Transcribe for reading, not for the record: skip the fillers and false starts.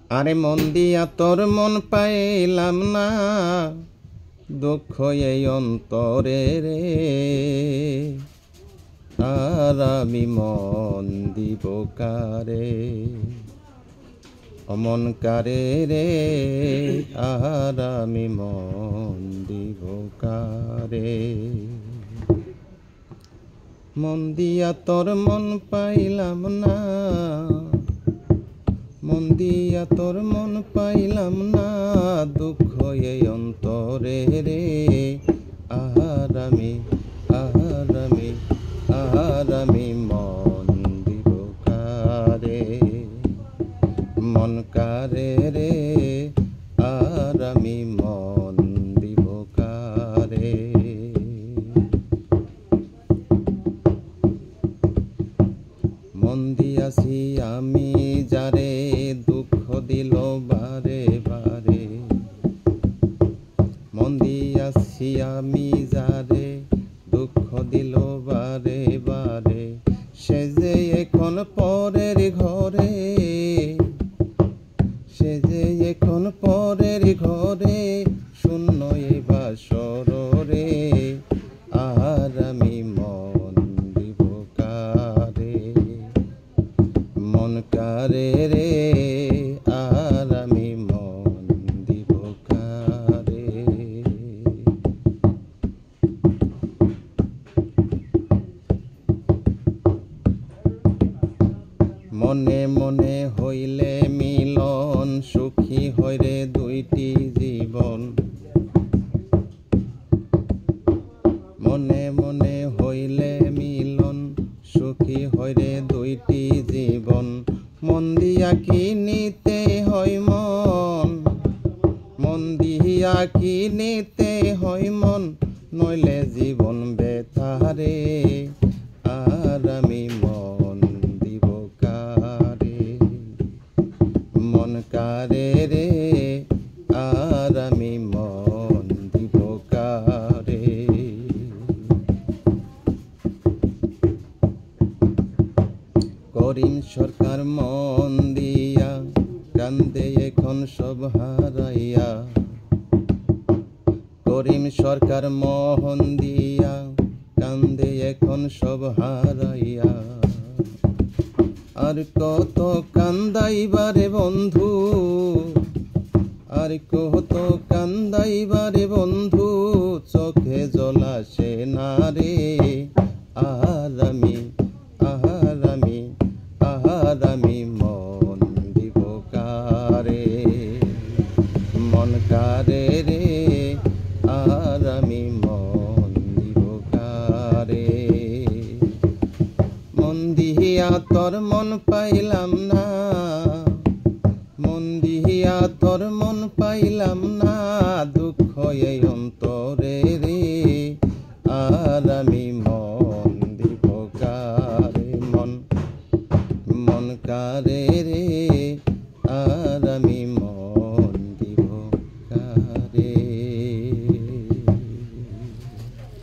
আরে মন দিয়া তোর মন পাইলাম না, দুঃখ এই অন্তরে রে। আর আমি মন দিব কারে, অমন কারে রে। আর আমি মন দিব কারে। মন দিয়া তোর মন পাইলাম না, মন দিয়া তোর মন পাইলাম না, দুঃখ এই অন্তরে রে। আর আমি মন দিব কারে, মন কারে রে। আর আমি মন দিব কারে। মন দিয়াছি আমি যারে, দুঃখ দিল বারে বারে। মন দিয়াছি আমি যারে, দুঃখ দিল বারে বারে। সে যে এখন পরের ঘরে, সে যে এখন পরের ঘরে, শূন্য এই বাসর রে। আর আমি মন দিব কারে, মন কারে রে। আর আমি মন দিব কারে। মনে মনে হইলে মিলন, সুখী হয় রে দুইটি জীবন। মনে মনে হইলে মিলন, সুখী হয় রে দুইটি জীবন। মন দিয়া কি নিতে হয় মন, মন দিয়া কি নিতে হয় মন, নইলে জীবন বেতারে। আর আমি মন দিব কারে, মন কারে রে। আর আমি মন দিব কারে। করিম সরকার মন দিয়া, কান্দে এখন সব হারাইয়া। করিম সরকার মন দিয়া, কান্দে এখন সব হারাইয়া। আর কত কান্দাইবারে বন্ধু, আর কত কান্দাইবারে বন্ধু, চোখে জল আসে না রে। আর আমি মন দিব কারে, মন কারে রে। আর আমি মন দিব কারে। মন দিয়া তোর মন পাইলাম না, মন দিয়া তোর মন পাইলাম না, দুঃখ এই অন্তরে রে। আর আমি মন দিব কারে, মন কারে রে। আর আমি